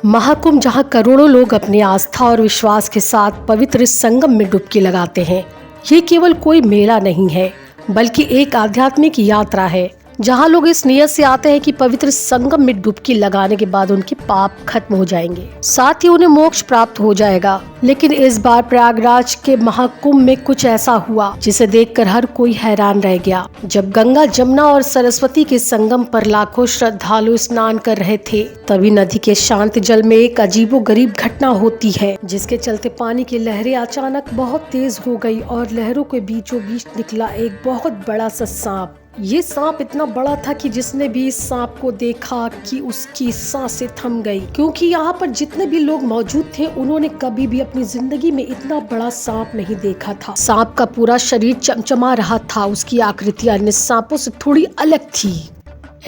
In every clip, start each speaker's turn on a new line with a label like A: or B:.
A: महाकुंभ, जहां करोड़ों लोग अपनी आस्था और विश्वास के साथ पवित्र संगम में डुबकी लगाते हैं, ये केवल कोई मेला नहीं है बल्कि एक आध्यात्मिक यात्रा है जहां लोग इस नियत से आते हैं कि पवित्र संगम में डुबकी लगाने के बाद उनके पाप खत्म हो जाएंगे, साथ ही उन्हें मोक्ष प्राप्त हो जाएगा। लेकिन इस बार प्रयागराज के महाकुंभ में कुछ ऐसा हुआ जिसे देखकर हर कोई हैरान रह गया। जब गंगा, जमुना और सरस्वती के संगम पर लाखों श्रद्धालु स्नान कर रहे थे, तभी नदी के शांत जल में एक अजीबोगरीब घटना होती है, जिसके चलते पानी की लहरें अचानक बहुत तेज हो गई और लहरों के बीचों बीच निकला एक बहुत बड़ा सा सांप। ये सांप इतना बड़ा था कि जिसने भी इस सांप को देखा कि उसकी सांसें थम गई, क्योंकि यहाँ पर जितने भी लोग मौजूद थे उन्होंने कभी भी अपनी जिंदगी में इतना बड़ा सांप नहीं देखा था। सांप का पूरा शरीर चमचमा रहा था, उसकी आकृति अन्य सांपों से थोड़ी अलग थी।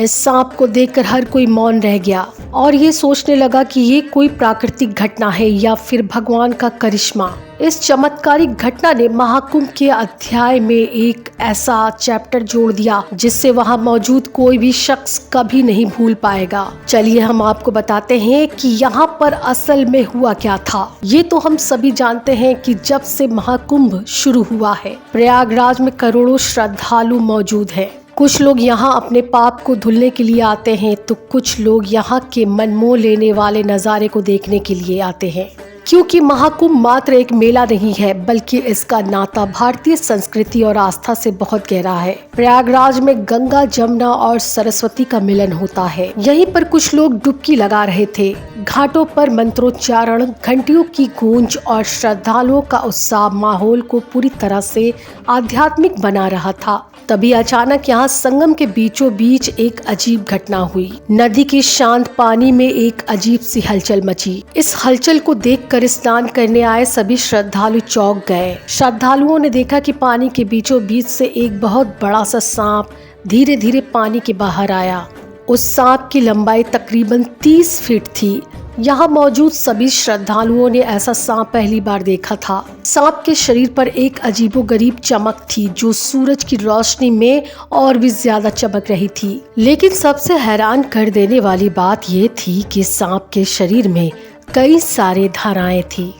A: इस सांप को देखकर हर कोई मौन रह गया और ये सोचने लगा कि ये कोई प्राकृतिक घटना है या फिर भगवान का करिश्मा। इस चमत्कारिक घटना ने महाकुंभ के अध्याय में एक ऐसा चैप्टर जोड़ दिया जिससे वहां मौजूद कोई भी शख्स कभी नहीं भूल पाएगा। चलिए हम आपको बताते हैं कि यहाँ पर असल में हुआ क्या था। ये तो हम सभी जानते हैं कि जब से महाकुंभ शुरू हुआ है, प्रयागराज में करोड़ों श्रद्धालु मौजूद हैं। कुछ लोग यहाँ अपने पाप को धुलने के लिए आते हैं तो कुछ लोग यहाँ के मनमोह लेने वाले नज़ारे को देखने के लिए आते हैं, क्योंकि महाकुंभ मात्र एक मेला नहीं है बल्कि इसका नाता भारतीय संस्कृति और आस्था से बहुत गहरा है। प्रयागराज में गंगा, जमुना और सरस्वती का मिलन होता है। यहीं पर कुछ लोग डुबकी लगा रहे थे। घाटों पर मंत्रोच्चारण, घंटियों की गूंज और श्रद्धालुओं का उत्साह माहौल को पूरी तरह से आध्यात्मिक बना रहा था। तभी अचानक यहाँ संगम के बीचों बीच एक अजीब घटना हुई। नदी के शांत पानी में एक अजीब सी हलचल मची। इस हलचल को देखकर स्नान करने आए सभी श्रद्धालु चौंक गए। श्रद्धालुओं ने देखा कि पानी के बीचों बीच से एक बहुत बड़ा सा सांप धीरे धीरे पानी के बाहर आया। उस सांप की लंबाई तकरीबन 30 फीट थी। यहाँ मौजूद सभी श्रद्धालुओं ने ऐसा सांप पहली बार देखा था। सांप के शरीर पर एक अजीबोगरीब चमक थी जो सूरज की रोशनी में और भी ज्यादा चमक रही थी। लेकिन सबसे हैरान कर देने वाली बात ये थी कि सांप के शरीर में कई सारे धाराएं थी,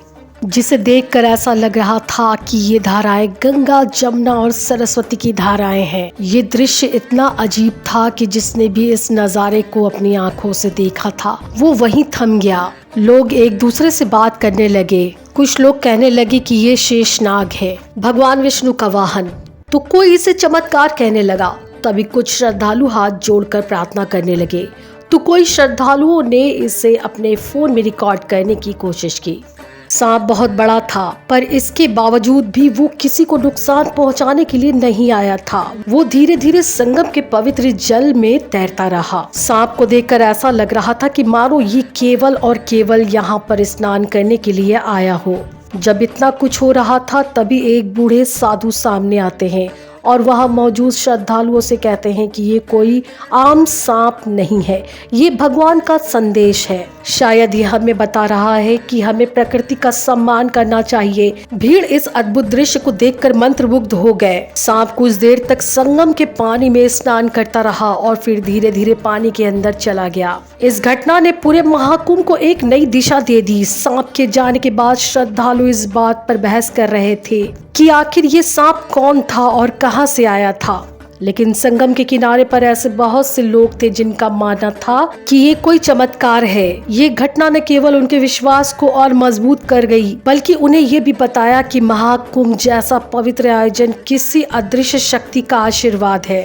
A: जिसे देखकर ऐसा लग रहा था कि ये धाराएं गंगा, जमुना और सरस्वती की धाराएं हैं। ये दृश्य इतना अजीब था कि जिसने भी इस नज़ारे को अपनी आंखों से देखा था वो वहीं थम गया। लोग एक दूसरे से बात करने लगे। कुछ लोग कहने लगे कि ये शेषनाग है, भगवान विष्णु का वाहन, तो कोई इसे चमत्कार कहने लगा। तभी कुछ श्रद्धालु हाथ जोड़कर प्रार्थना करने लगे तो कोई श्रद्धालुओं ने इसे अपने फोन में रिकॉर्ड करने की कोशिश की। सांप बहुत बड़ा था पर इसके बावजूद भी वो किसी को नुकसान पहुंचाने के लिए नहीं आया था। वो धीरे धीरे संगम के पवित्र जल में तैरता रहा। सांप को देखकर ऐसा लग रहा था कि मानो ये केवल और केवल यहाँ पर स्नान करने के लिए आया हो। जब इतना कुछ हो रहा था तभी एक बूढ़े साधु सामने आते हैं और वहाँ मौजूद श्रद्धालुओं से कहते हैं कि ये कोई आम सांप नहीं है, ये भगवान का संदेश है। शायद ये हमें बता रहा है कि हमें प्रकृति का सम्मान करना चाहिए। भीड़ इस अद्भुत दृश्य को देखकर मंत्रमुग्ध हो गए। सांप कुछ देर तक संगम के पानी में स्नान करता रहा और फिर धीरे धीरे पानी के अंदर चला गया। इस घटना ने पूरे महाकुंभ को एक नई दिशा दे दी। सांप के जाने के बाद श्रद्धालु इस बात पर बहस कर रहे थे कि आखिर ये सांप कौन था और कहां से आया था। लेकिन संगम के किनारे पर ऐसे बहुत से लोग थे जिनका मानना था कि ये कोई चमत्कार है। ये घटना न केवल उनके विश्वास को और मजबूत कर गई बल्कि उन्हें ये भी बताया कि महाकुंभ जैसा पवित्र आयोजन किसी अदृश्य शक्ति का आशीर्वाद है।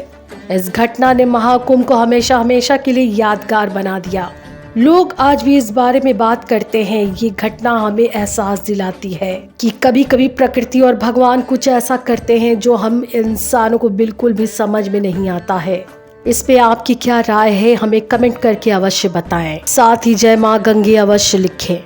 A: इस घटना ने महाकुंभ को हमेशा हमेशा के लिए यादगार बना दिया। लोग आज भी इस बारे में बात करते हैं। ये घटना हमें एहसास दिलाती है कि कभी कभी प्रकृति और भगवान कुछ ऐसा करते हैं जो हम इंसानों को बिल्कुल भी समझ में नहीं आता है। इस पे आपकी क्या राय है, हमें कमेंट करके अवश्य बताएं। साथ ही जय मां गंगे अवश्य लिखें।